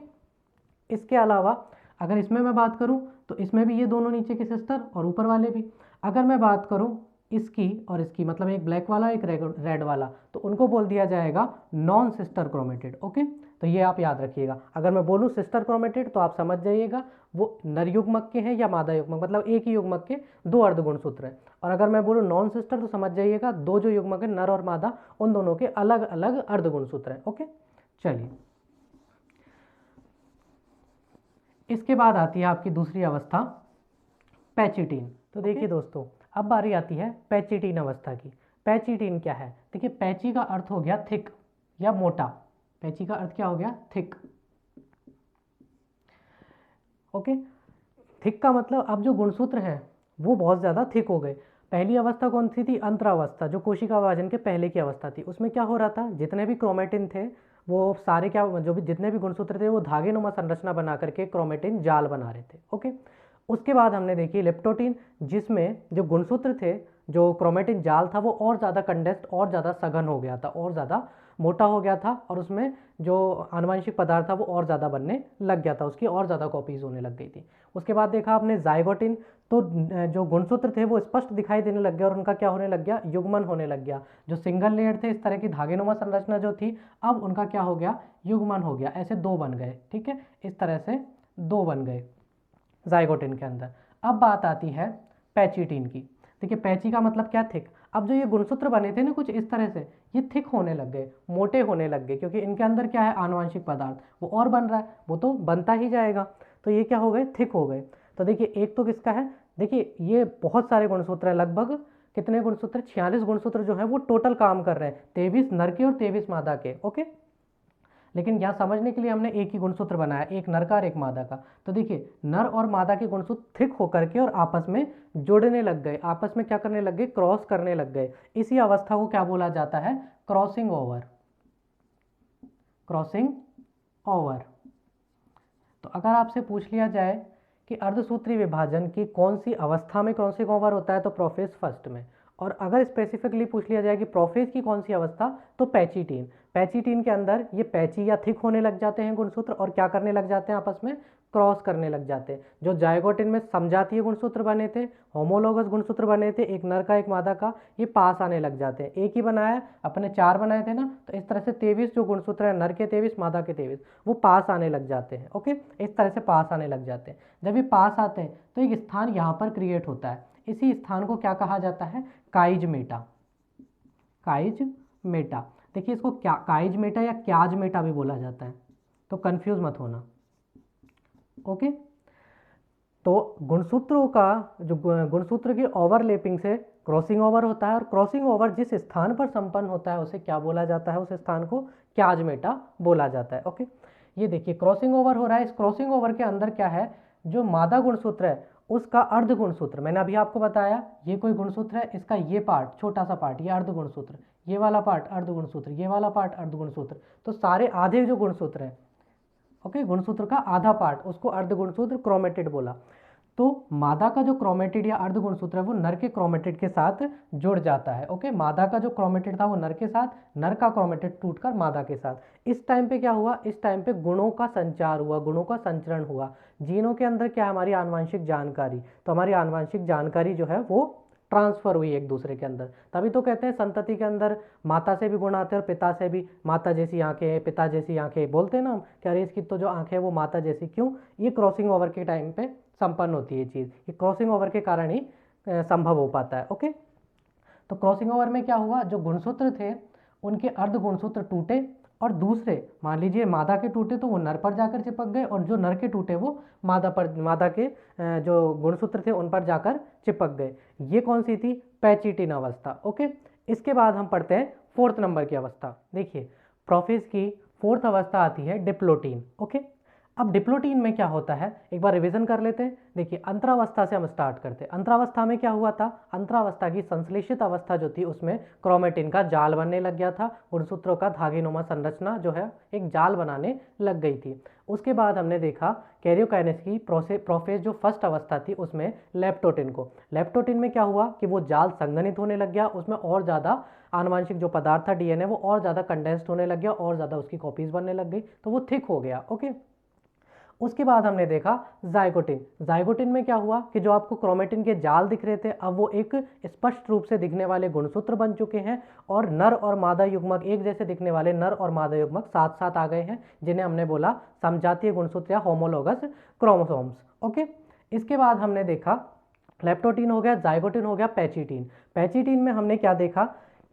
A: इसके अलावा अगर इसमें मैं बात करूँ तो इसमें भी ये दोनों नीचे के सिस्टर और ऊपर वाले भी। अगर मैं बात करूँ इसकी और इसकी, मतलब एक ब्लैक वाला एक रेड वाला, तो उनको बोल दिया जाएगा नॉन सिस्टर क्रोमेटिड। ओके, तो ये आप याद रखिएगा। अगर मैं बोलूँ सिस्टर क्रोमेटिड तो आप समझ जाइएगा वो नर युग्मक के हैं या मादा युग्मक, मतलब एक ही युग्मक के दो अर्धगुणसूत्र हैं। और अगर मैं बोलूँ नॉन सिस्टर तो समझ जाइएगा दो जो युग्मक है नर और मादा, उन दोनों के अलग अलग अर्धगुणसूत्र हैं। ओके, चलिए इसके बाद आती है आपकी दूसरी अवस्था पैचिटीन। तो देखिए दोस्तों, अब बारी आती है पैचिटीन अवस्था की। पैचिटीन क्या है, देखिए पैची का अर्थ हो गया थिक या मोटा। पैची का अर्थ क्या हो गया, थिक। ओके, थिक का मतलब अब जो गुणसूत्र हैं वो बहुत ज़्यादा थिक हो गए। पहली अवस्था कौन सी थी, अंतरावस्था, जो कोशिका विभाजन के पहले की अवस्था थी। उसमें क्या हो रहा था, जितने भी क्रोमेटिन थे वो सारे क्या, जो भी जितने भी गुणसूत्र थे वो धागे नुमा संरचना बना करके क्रोमेटिन जाल बना रहे थे। ओके, उसके बाद हमने देखी लेप्टोटीन, जिसमें जो गुणसूत्र थे, जो क्रोमेटिन जाल था वो और ज़्यादा कंडेंस्ड और ज़्यादा सघन हो गया था और ज़्यादा मोटा हो गया था, और उसमें जो आनुवंशिक पदार्थ था वो और ज़्यादा बनने लग गया था, उसकी और ज़्यादा कॉपीज होने लग गई थी। उसके बाद देखा आपने जाइगोटिन, तो जो गुणसूत्र थे वो स्पष्ट दिखाई देने लग गया और उनका क्या होने लग गया, युग्मन होने लग गया। जो सिंगल लेयर थे इस तरह की धागेनुमा संरचना जो थी, अब उनका क्या हो गया, युग्मन हो गया। ऐसे दो बन गए। ठीक है, इस तरह से दो बन गए जाइगोटिन के अंदर। अब बात आती है पैचिटीन की। देखिए पैची का मतलब क्या, थिक। अब जो ये गुणसूत्र बने थे ना कुछ इस तरह से, ये थिक होने लग गए, मोटे होने लग गए, क्योंकि इनके अंदर क्या है, आनुवंशिक पदार्थ वो और बन रहा है, वो तो बनता ही जाएगा। तो ये क्या हो गए, थिक हो गए। तो देखिए एक तो किसका है, देखिए ये बहुत सारे गुणसूत्र हैं, लगभग कितने गुणसूत्र, 46 गुणसूत्र जो है वो टोटल काम कर रहे हैं, 23 नर के और 23 मादा के। ओके, लेकिन यहाँ समझने के लिए हमने एक ही गुणसूत्र बनाया, एक नर का और एक मादा का। तो देखिए नर और मादा के गुणसूत्र थिक होकर के और आपस में जुड़ने लग गए, आपस में क्या करने लग गए, क्रॉस करने लग गए। इसी अवस्था को क्या बोला जाता है, क्रॉसिंग ओवर। Crossing over. तो अगर आपसे पूछ लिया जाए कि अर्धसूत्री विभाजन की कौन सी अवस्था में क्रॉसिंग ओवर होता है, तो प्रोफेज फर्स्ट में। और अगर स्पेसिफिकली पूछ लिया जाए कि प्रोफेज की कौन सी अवस्था, तो पैचिटीन। पैचिटीन के अंदर ये पैची या थिक होने लग जाते हैं गुणसूत्र और क्या करने लग जाते हैं, आपस में क्रॉस करने लग जाते हैं। जो जाइगोटिन में समजातीय गुणसूत्र बने थे, होमोलोगस गुणसूत्र बने थे, एक नर का एक मादा का, ये पास आने लग जाते हैं। एक ही बनाया, अपने 4 बनाए थे ना, तो इस तरह से 23 जो गुणसूत्र है, नर के 23 मादा के 23, वो पास आने लग जाते हैं। ओके, इस तरह से पास आने लग जाते हैं। जब ये पास आते हैं तो एक स्थान यहाँ पर क्रिएट होता है। इसी स्थान को क्या कहा जाता है, काइज मेटा। काइज मेटा। देखिए इसको क्या काइज मेटा या क्याज मेटा भी बोला जाता है, तो कंफ्यूज मत होना। ओके, तो गुणसूत्रों का जो गुणसूत्र की ओवरलैपिंग से क्रॉसिंग ओवर होता है, और क्रॉसिंग ओवर जिस स्थान पर संपन्न होता है उसे क्या बोला जाता है, उस स्थान को क्याज मेटा बोला जाता है। ओके, ये देखिए क्रॉसिंग ओवर हो रहा है। इस क्रॉसिंग ओवर के अंदर क्या है, जो मादा गुणसूत्र है उसका अर्ध गुणसूत्र, मैंने अभी आपको बताया ये कोई गुणसूत्र है, इसका ये पार्ट छोटा सा पार्ट, ये अर्ध गुणसूत्र, ये वाला पार्ट अर्ध गुणसूत्र, ये वाला पार्ट अर्ध गुणसूत्र, तो सारे आधे जो गुणसूत्र हैं, ओके, गुणसूत्र का आधा पार्ट, उसको अर्ध गुणसूत्र क्रोमेटिड बोला। तो मादा का जो क्रोमेटिड या अर्ध गुणसूत्र है वो नर के क्रोमेटिड के साथ जुड़ जाता है। ओके, मादा का जो क्रोमेटिड था वो नर के साथ, नर का क्रोमेटिड टूटकर मादा के साथ। इस टाइम पे क्या हुआ, इस टाइम पे गुणों का संचार हुआ, गुणों का संचरण हुआ। जीनों के अंदर क्या है, हमारी आनुवंशिक जानकारी, तो हमारी आनुवंशिक जानकारी जो है वो ट्रांसफर हुई एक दूसरे के अंदर। तभी तो कहते हैं संतति के अंदर माता से भी गुण आते हैं और पिता से भी। माता जैसी आंखें हैं, पिता जैसी आंखें, बोलते हैं ना हम कि अरे इसकी तो जो आंखें है वो माता जैसी। क्यों? ये क्रॉसिंग ओवर के टाइम पे संपन्न होती है चीज़, ये क्रॉसिंग ओवर के कारण ही संभव हो पाता है। ओके, तो क्रॉसिंग ओवर में क्या हुआ, जो गुणसूत्र थे उनके अर्ध गुणसूत्र टूटे और दूसरे, मान लीजिए मादा के टूटे तो वो नर पर जाकर चिपक गए, और जो नर के टूटे वो मादा के जो गुणसूत्र थे उन पर जाकर चिपक गए। ये कौन सी थी? पैचिटिन अवस्था। ओके, इसके बाद हम पढ़ते हैं 4th नंबर की अवस्था। देखिए प्रोफेज की 4th अवस्था आती है डिप्लोटीन। ओके, अब डिप्लोटीन में क्या होता है एक बार रिवीजन कर लेते हैं। देखिए अंतरावस्था से हम स्टार्ट करते हैं। अंतरावस्था में क्या हुआ था? अंतरावस्था की संश्लेषित अवस्था जो थी उसमें क्रोमेटिन का जाल बनने लग गया था, गुणसूत्रों का धागेनुमा संरचना जो है एक जाल बनाने लग गई थी। उसके बाद हमने देखा कैरियोकाइनेसिस की प्रोफेज जो फर्स्ट अवस्था थी उसमें लेप्टोटिन में क्या हुआ कि वो जाल संघनित होने लग गया, उसमें और ज़्यादा आनुवांशिक जो पदार्थ था डीएनए वो और ज़्यादा कंडेंस्ड होने लग गया, और ज़्यादा उसकी कॉपीज बनने लग गई, तो वो थिक हो गया। ओके, उसके बाद हमने देखा जाइगोटिन में क्या हुआ कि जो आपको क्रोमेटिन के जाल दिख रहे थे अब वो एक स्पष्ट रूप से दिखने वाले गुणसूत्र बन चुके हैं, और नर और मादा युग्मक, एक जैसे दिखने वाले नर और मादा युग्मक साथ साथ आ गए हैं, जिन्हें हमने बोला समजातीय गुणसूत्र या होमोलोगस क्रोमोसोम्स। ओके, इसके बाद हमने देखा लेप्टोटिन हो गया, जाइगोटिन हो गया, पैचिटिन में हमने क्या देखा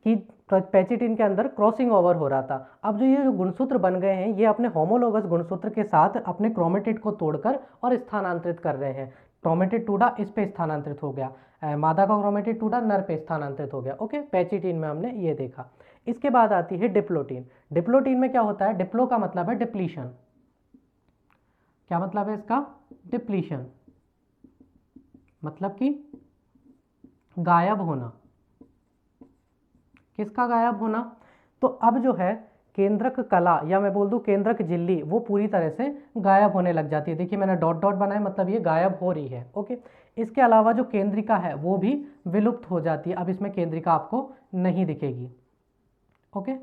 A: कि पैचिटिन के अंदर क्रॉसिंग ओवर हो रहा था। अब जो ये जो गुणसूत्र बन गए हैं ये अपने होमोलोगस गुणसूत्र के साथ अपने क्रोमेटिड को तोड़कर और स्थानांतरित कर रहे हैं। क्रोमेटिड टूटा, इस पे स्थानांतरित हो गया, मादा का क्रोमेटिड टूटा, नर पे स्थानांतरित हो गया। ओके, पैचिटिन में हमने ये देखा। इसके बाद आती है डिप्लोटीन में क्या होता है? डिप्लो का मतलब है डिप्लीशन। क्या मतलब है इसका? डिप्लीशन मतलब कि गायब होना। किसका गायब होना? तो अब जो है केंद्रक कला या मैं बोल दूं केंद्रक झिल्ली वो पूरी तरह से गायब होने लग जाती है। देखिए मैंने डॉट डॉट बनाया, मतलब ये गायब हो रही है। ओके, इसके अलावा जो केंद्रिका है वो भी विलुप्त हो जाती है, अब इसमें केंद्रिका आपको नहीं दिखेगी। ओके,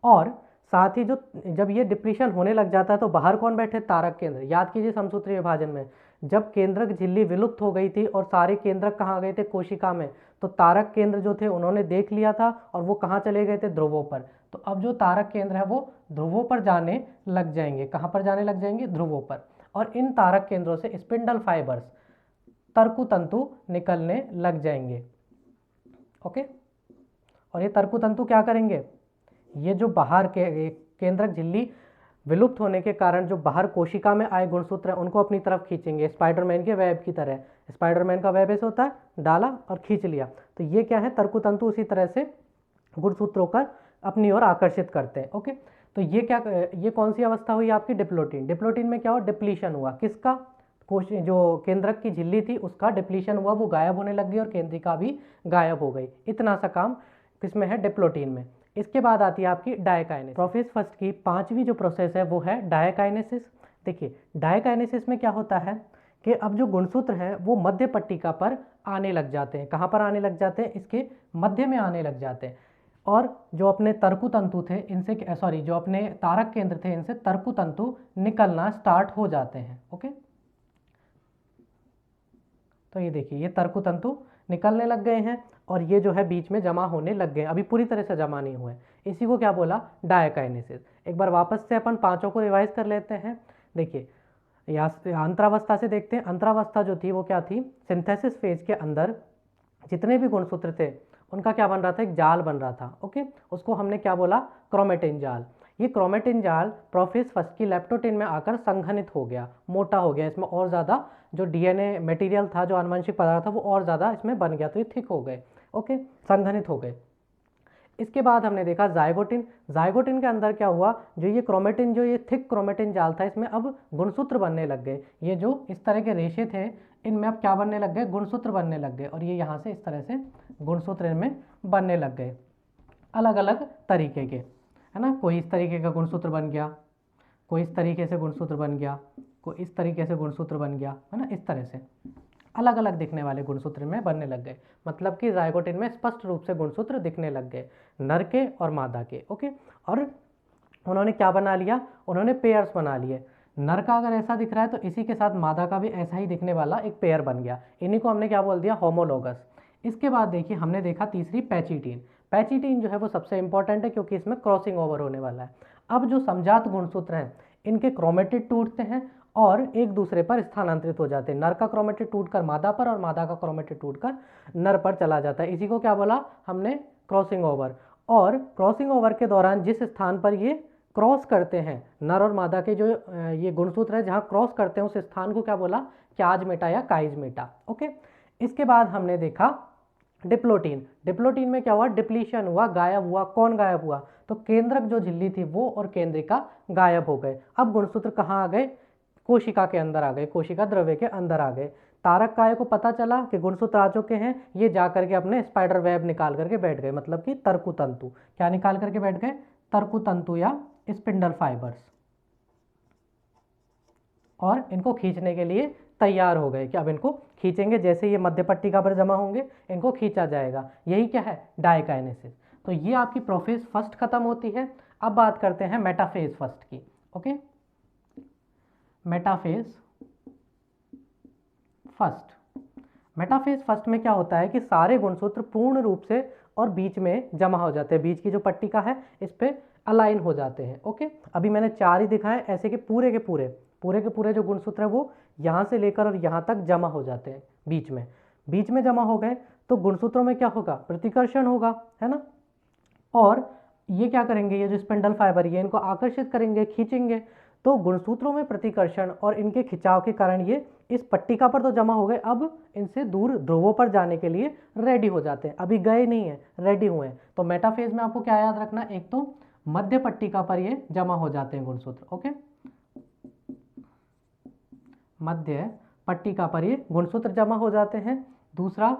A: और साथ ही जो जब ये डिप्लीशन होने लग जाता है तो बाहर कौन बैठे? तारक केंद्र। याद कीजिए समसूत्री विभाजन में जब केंद्रक झिल्ली विलुप्त हो गई थी और सारे केंद्रक कहाँ गए थे? कोशिका में, तो तारक केंद्र जो थे उन्होंने देख लिया था और वो कहाँ चले गए थे? ध्रुवों पर। तो अब जो तारक केंद्र है वो ध्रुवों पर जाने लग जाएंगे। कहाँ पर जाने लग जाएंगे? ध्रुवों पर। और इन तारक केंद्रों से स्पिंडल फाइबर्स, तर्कुतंतु निकलने लग जाएंगे। ओके, और ये तर्कुतंतु क्या करेंगे? ये जो बाहर के केंद्रक झिल्ली विलुप्त होने के कारण जो बाहर कोशिका में आए गुणसूत्र हैं उनको अपनी तरफ खींचेंगे, स्पाइडरमैन के वेब की तरह। स्पाइडरमैन का वेब ऐसे होता है, डाला और खींच लिया। तो ये क्या है? तर्कुतंतु उसी तरह से गुणसूत्रों का अपनी ओर आकर्षित करते हैं। ओके, तो ये कौन सी अवस्था हुई आपकी? डिप्लोटीन में क्या हुआ? डिप्लीशन हुआ। किसका? जो केंद्रक की झिल्ली थी उसका डिप्लीशन हुआ, वो गायब होने लग गई और केंद्रिका भी गायब हो गई। इतना सा काम किसमें है? डिप्लोटीन में। इसके बाद आती है आपकी डायकाइनेसिस। प्रोफेज फर्स्ट की 5वीं जो प्रोसेस है वो है डायकाइनेसिस। देखिए डायकाइनेसिस में क्या होता है कि अब जो गुणसूत्र है वो मध्य पट्टिका पर आने लग जाते हैं। कहाँ पर आने लग जाते हैं? इसके मध्य में आने लग जाते हैं, और जो अपने तर्कुतंतु थे इनसे जो अपने तारक केंद्र थे इनसे तर्कुतंतु निकलना स्टार्ट हो जाते हैं। ओके, तो ये देखिए ये तर्कुतंतु निकलने लग गए हैं और ये जो है बीच में जमा होने लग गए, अभी पूरी तरह से जमा नहीं हुए। इसी को क्या बोला? डायकाइनेसिस। एक बार वापस से अपन पांचों को रिवाइज कर लेते हैं। देखिए यहाँ अंतरावस्था से देखते हैं। अंतरावस्था जो थी वो क्या थी? सिंथेसिस फेज के अंदर जितने भी गुणसूत्र थे उनका क्या बन रहा था? एक जाल बन रहा था। ओके, उसको हमने क्या बोला? क्रोमेटिन जाल। ये क्रोमेटिन जाल प्रोफेज फर्स्ट की लेप्टोटिन में आकर संघनित हो गया, मोटा हो गया। इसमें और ज़्यादा जो डीएनए मटेरियल था, जो आनुवंशिक पदार्थ था, वो और ज़्यादा इसमें बन गया, तो ये थिक हो गए। ओके, संघनित हो गए। इसके बाद हमने देखा जाइगोटिन के अंदर क्या हुआ? जो ये क्रोमेटिन, जो ये थिक क्रोमेटिन जाल था, इसमें अब गुणसूत्र बनने लग गए। ये जो इस तरह के रेशे थे इनमें अब क्या बनने लग गए? गुणसूत्र बनने लग गए, और ये यहाँ से इस तरह से गुणसूत्र इनमें बनने लग गए, अलग अलग तरीके के, है ना। कोई इस तरीके का गुणसूत्र बन गया, कोई इस तरीके से गुणसूत्र बन गया, कोई इस तरीके से गुणसूत्र बन गया, है ना। इस तरह से अलग अलग दिखने वाले गुणसूत्र में बनने लग गए, मतलब कि जाइगोटिन में स्पष्ट रूप से गुणसूत्र दिखने लग गए, नर के और मादा के। ओके, और उन्होंने क्या बना लिया? उन्होंने पेयर्स बना लिए। नर का अगर ऐसा दिख रहा है तो इसी के साथ मादा का भी ऐसा ही दिखने वाला एक पेयर बन गया। इन्हीं को हमने क्या बोल दिया? होमोलोगस। इसके बाद देखिए हमने देखा तीसरी पैचिटीन। पैचिटीन जो है वो सबसे इंपॉर्टेंट है क्योंकि इसमें क्रॉसिंग ओवर होने वाला है। अब जो समजात गुणसूत्र हैं इनके क्रोमेटिड टूटते हैं और एक दूसरे पर स्थानांतरित हो जाते हैं। नर का क्रोमेटिड टूटकर मादा पर और मादा का क्रोमेटिड टूटकर नर पर चला जाता है। इसी को क्या बोला हमने, क्रॉसिंग ओवर। और क्रॉसिंग ओवर के दौरान जिस स्थान पर ये क्रॉस करते हैं, नर और मादा के जो ये गुणसूत्र है जहाँ क्रॉस करते हैं उस स्थान को क्या बोला, क्याजमेटा या काइजमेटा। ओके, इसके बाद हमने देखा डिप्लोटीन। डिप्लोटीन में क्या हुआ, डिप्लीशन हुआ, गायब हुआ। कौन गायब हुआ, तो केंद्रक जो झिल्ली थी वो और केंद्रिका गायब हो गए। अब गुणसूत्र कहाँ आ गए, कोशिका के अंदर आ गए, कोशिका द्रव्य के अंदर आ गए। तारक काय को पता चला कि गुणसूत्र आ चुके हैं, ये जा करके अपने स्पाइडर वेब निकाल करके बैठ गए, मतलब कि तर्कुतंतु। क्या निकाल करके बैठ गए, तर्कुतंतु या स्पिंडल फाइबर्स, और इनको खींचने के लिए तैयार हो गए कि अब इनको खींचेंगे। जैसे ये मध्य पट्टिका पर जमा होंगे इनको खींचा जाएगा। यही क्या है, डायकाइनेसिस। तो ये आपकी प्रोफेज फर्स्ट खत्म होती है। अब बात करते हैं मेटाफेज फर्स्ट की। Okay, metaphase first. Metaphase first में क्या होता है कि सारे गुणसूत्र पूर्ण रूप से और बीच में जमा हो जाते हैं, बीच की जो पट्टिका है इस पे अलाइन हो जाते हैं। ओके, अभी मैंने 4 ही दिखाए, ऐसे कि पूरे के पूरे जो गुणसूत्र है वो यहाँ से लेकर और यहाँ तक जमा हो जाते हैं। बीच में जमा हो गए तो गुणसूत्रों में क्या होगा, प्रतिकर्षण होगा, है ना। और ये क्या करेंगे, ये जो स्पिंडल फाइबर ये इनको आकर्षित करेंगे, खींचेंगे। तो गुणसूत्रों में प्रतिकर्षण और इनके खिंचाव के कारण ये इस पट्टिका पर तो जमा हो गए, अब इनसे दूर ध्रुवों पर जाने के लिए रेडी हो जाते हैं। अभी गए नहीं है, रेडी हुए हैं। तो मेटाफेज में आपको क्या याद रखना, एक तो मध्य पट्टिका पर ये जमा हो जाते हैं गुणसूत्र। ओके, मध्य पट्टिका पर ये गुणसूत्र जमा हो जाते हैं। दूसरा,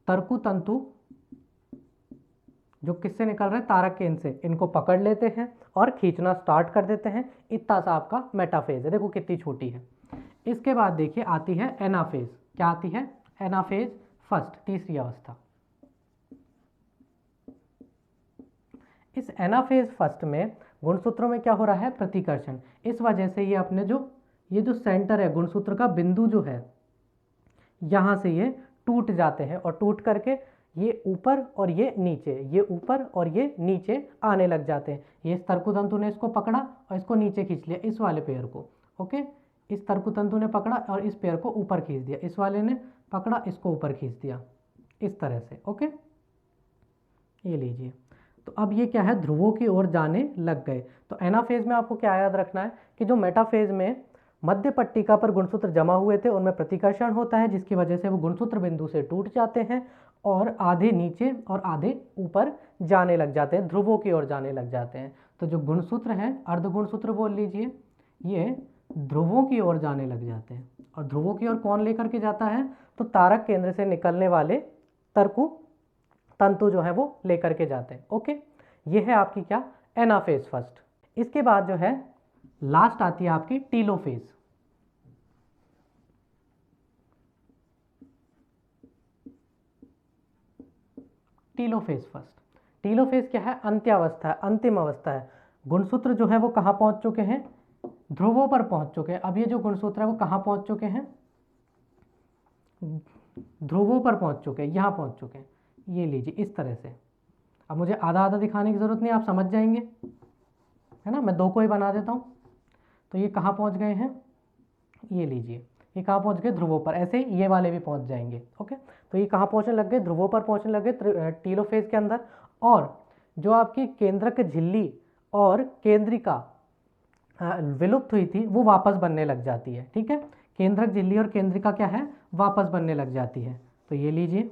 A: तर्कुतंतु जो किससे निकल रहे हैं, तारक केंद्र से, इनको पकड़ लेते हैं और खींचना स्टार्ट कर देते हैं। इतना सा आपका मेटाफेज है, देखो कितनी छोटी है। इसके बाद देखिए आती है एनाफेज। क्या आती है, एनाफेज फर्स्ट, तीसरी अवस्था। इस एनाफेज फर्स्ट में गुणसूत्रों में क्या हो रहा है, प्रतिकर्षण। इस वजह से ये अपने ये जो सेंटर है गुणसूत्र का बिंदु जो है, यहाँ से ये टूट जाते हैं और टूट करके ये ऊपर और ये नीचे, ये ऊपर और ये नीचे आने लग जाते हैं। ये इस तर्कुतंतु ने इसको पकड़ा और इसको नीचे खींच लिया, इस वाले पेयर को। ओके, इस तर्कुतंतु ने पकड़ा और इस पेयर को ऊपर खींच दिया, इस वाले ने पकड़ा इसको ऊपर खींच दिया, इस तरह से। ओके, ये लीजिए। तो अब ये क्या है, ध्रुवों की ओर जाने लग गए। तो एनाफेज में आपको क्या याद रखना है कि जो मेटाफेज में मध्य पट्टिका पर गुणसूत्र जमा हुए थे उनमें प्रतिकर्षण होता है, जिसकी वजह से वो गुणसूत्र बिंदु से टूट जाते हैं और आधे नीचे और आधे ऊपर जाने लग जाते हैं, ध्रुवों की ओर जाने लग जाते हैं। तो जो गुणसूत्र हैं, अर्ध गुणसूत्र बोल लीजिए, ये ध्रुवों की ओर जाने लग जाते हैं। और ध्रुवों की ओर कौन लेकर के जाता है, तो तारक केंद्र से निकलने वाले तर्कु तंतु जो है वो लेकर के जाते हैं। ओके, ये है आपकी क्या, एनाफेज फर्स्ट। इसके बाद जो है लास्ट आती है आपकी टीलोफेज। Telophase first. टीलोफेज क्या है, अंत्यावस्था है, अंतिम अवस्था है। गुणसूत्र जो है वो कहाँ पहुंच चुके हैं, ध्रुवों पर पहुंच चुके हैं। अब ये जो गुणसूत्र है वो कहाँ पहुंच चुके हैं, ध्रुवों पर पहुंच चुके हैं, यहाँ पहुंच चुके हैं। ये लीजिए इस तरह से। अब मुझे आधा आधा दिखाने की जरूरत नहीं, आप समझ जाएंगे, है ना। मैं 2 को ही बना देता हूँ। तो ये कहाँ पहुँच गए हैं, ये लीजिए, ये कहाँ पहुँच गए, ध्रुवों पर। ऐसे ही ये वाले भी पहुँच जाएंगे। ओके, तो ये कहाँ पहुँचने लग गए, ध्रुवों पर पहुँचने लग गए टीलोफेज के अंदर। और जो आपकी केंद्रक झिल्ली और केंद्रिका विलुप्त हुई थी वो वापस बनने लग जाती है। ठीक है, केंद्रक झिल्ली और केंद्रिका क्या है, वापस बनने लग जाती है। तो ये लीजिए,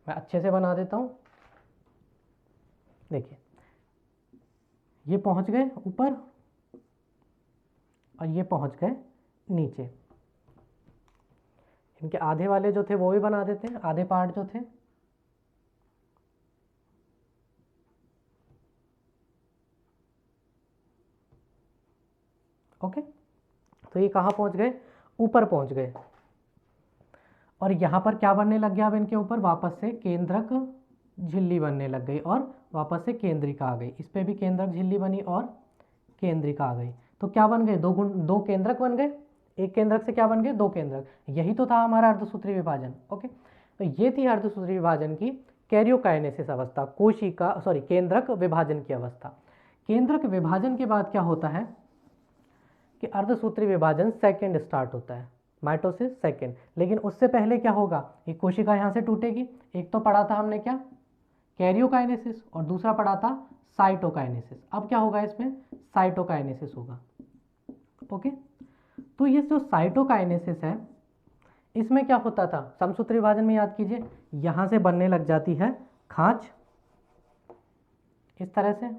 A: मैं अच्छे से बना देता हूँ। देखिए, ये पहुँच गए ऊपर और ये पहुँच गए नीचे। इनके आधे वाले जो थे वो भी बना देते हैं, आधे पार्ट जो थे। ओके, तो ये कहाँ पहुँच गए, ऊपर पहुँच गए। और यहाँ पर क्या बनने लग गया, अब इनके ऊपर वापस से केंद्रक झिल्ली बनने लग गई और वापस से केंद्रिका आ गई। इस पर भी केंद्रक झिल्ली बनी और केंद्रिका आ गई। तो क्या बन गए, दो केंद्रक बन गए, एक केंद्रक से क्या बन गए, 2 केंद्रक। यही तो था हमारा अर्धसूत्री विभाजन। ओके, तो ये थी अर्धसूत्री विभाजन की कैरियोकाइनेसिस अवस्था, कोशिका केंद्रक विभाजन की अवस्था। केंद्रक विभाजन के बाद क्या होता है कि अर्धसूत्री विभाजन सेकंड स्टार्ट होता है, माइटोसिस सेकंड। लेकिन उससे पहले क्या होगा, एक कोशिका यहाँ से टूटेगी। एक तो पढ़ा था हमने क्या, कैरियोकाइनेसिस, और दूसरा पढ़ा था साइटोकाइनेसिस। अब क्या होगा इसमें, साइटोकाइनेसिस होगा। ओके, तो ये जो साइटोकाइनेसिस है, इसमें क्या होता था, समसूत्री विभाजन में याद कीजिए, यहाँ से बनने लग जाती है खांच इस तरह से,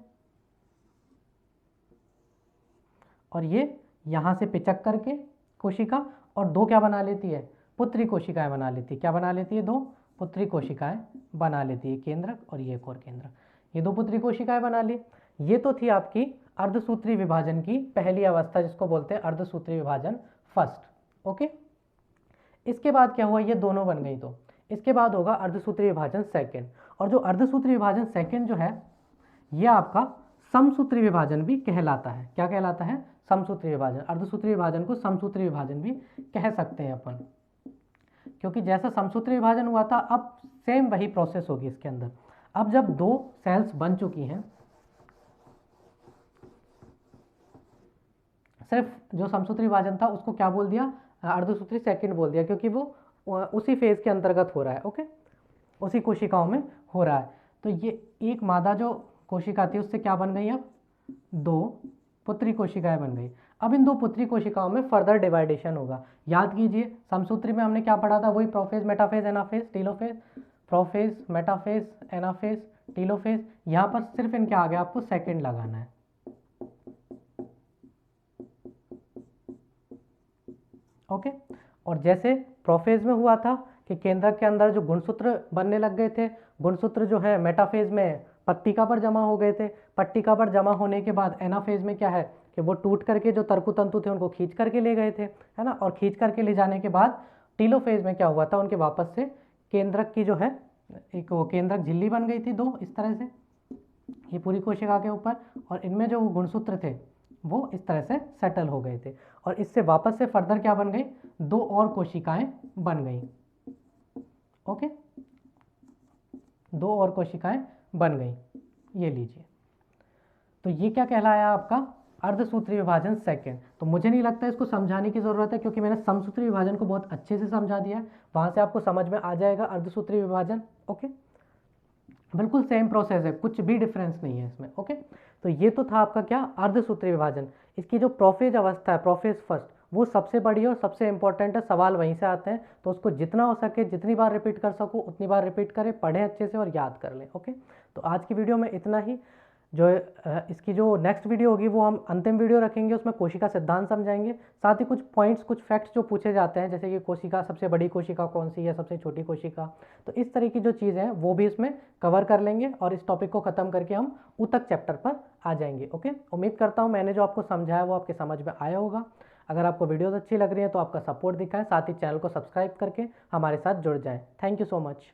A: और ये यहाँ से पिचक करके कोशिका, और 2 क्या बना लेती है, पुत्री कोशिकाएं बना लेती है। क्या बना लेती है, 2 पुत्री कोशिकाएं बना लेती है, केंद्रक और ये एक और केंद्रक। ये 2 पुत्री कोशिकाएं बना ली। ये तो थी आपकी अर्धसूत्री विभाजन की पहली अवस्था, जिसको बोलते हैं अर्धसूत्री विभाजन फर्स्ट। ओके, इसके बाद क्या हुआ, ये दोनों बन गई, तो इसके बाद होगा अर्धसूत्री विभाजन सेकंड। और जो अर्धसूत्री विभाजन सेकंड जो है, ये आपका समसूत्री विभाजन भी कहलाता है। क्या कहलाता है, समसूत्री विभाजन। अर्धसूत्री विभाजन को समसूत्री विभाजन भी कह सकते हैं अपन, क्योंकि जैसा समसूत्री विभाजन हुआ था, अब सेम वही प्रोसेस होगी इसके अंदर। अब जब 2 सेल्स बन चुकी हैं, सिर्फ जो समसूत्री विभाजन था उसको क्या बोल दिया, अर्धसूत्री सेकंड बोल दिया, क्योंकि वो उसी फेज के अंतर्गत हो रहा है। ओके, उसी कोशिकाओं में हो रहा है। तो ये एक मादा जो कोशिका थी, उससे क्या बन गई, अब 2 पुत्री कोशिकाएं बन गई। अब इन 2 पुत्री कोशिकाओं में फर्दर डिवाइडेशन होगा। याद कीजिए, समसूत्री में हमने क्या पढ़ा था, वही prophase, metaphase, anaphase, telophase, prophase, metaphase, anaphase, telophase. यहाँ पर सिर्फ इनके आगे आपको सेकंड लगाना है। ओके, और जैसे प्रोफेज में हुआ था कि केंद्रक के अंदर जो गुणसूत्र बनने लग गए थे, गुणसूत्र जो है मेटाफेज में पट्टिका पर जमा हो गए थे। पट्टिका पर जमा होने के बाद एनाफेज में क्या है कि वो टूट करके जो तर्कुतंतु थे उनको खींच करके ले गए थे, है ना। और खींच करके ले जाने के बाद टीलोफेज में क्या हुआ था, उनके वापस से केंद्रक की जो है एक वो केंद्रक झिल्ली बन गई थी 2 इस तरह से, ये पूरी कोशिका के ऊपर, और इनमें जो गुणसूत्र थे वो इस तरह से सेटल हो गए थे। और इससे वापस से फर्दर क्या बन गई, 2 और कोशिकाएं बन गई। ओके, 2 और कोशिकाएं बन गई, ये लीजिए। तो ये क्या कहलाया आपका, अर्धसूत्री विभाजन सेकंड। तो मुझे नहीं लगता इसको समझाने की ज़रूरत है, क्योंकि मैंने समसूत्री विभाजन को बहुत अच्छे से समझा दिया है। वहाँ से आपको समझ में आ जाएगा अर्धसूत्री विभाजन। ओके, बिल्कुल सेम प्रोसेस है, कुछ भी डिफरेंस नहीं है इसमें। ओके, तो ये तो था आपका क्या, अर्धसूत्री विभाजन। इसकी जो प्रोफेज अवस्था है, प्रोफेज फर्स्ट, वो सबसे बड़ी और सबसे इंपॉर्टेंट है। सवाल वहीं से आते हैं, तो उसको जितना हो सके, जितनी बार रिपीट कर सको उतनी बार रिपीट करें, पढ़ें अच्छे से और याद कर लें। ओके, तो आज की वीडियो में इतना ही। जो इसकी जो नेक्स्ट वीडियो होगी वो हम अंतिम वीडियो रखेंगे, उसमें कोशिका सिद्धांत समझाएंगे। साथ ही कुछ पॉइंट्स, कुछ फैक्ट्स जो पूछे जाते हैं, जैसे कि कोशिका, सबसे बड़ी कोशिका कौन सी है, सबसे छोटी कोशिका, तो इस तरह की जो चीज़ें हैं वो भी इसमें कवर कर लेंगे। और इस टॉपिक को ख़त्म करके हम ऊतक चैप्टर पर आ जाएंगे। ओके, उम्मीद करता हूँ मैंने जो आपको समझाया वो आपके समझ में आया होगा। अगर आपको वीडियोज़ अच्छी लग रही है तो आपका सपोर्ट दिखाएं, साथ ही चैनल को सब्सक्राइब करके हमारे साथ जुड़ जाएँ। Thank you so much.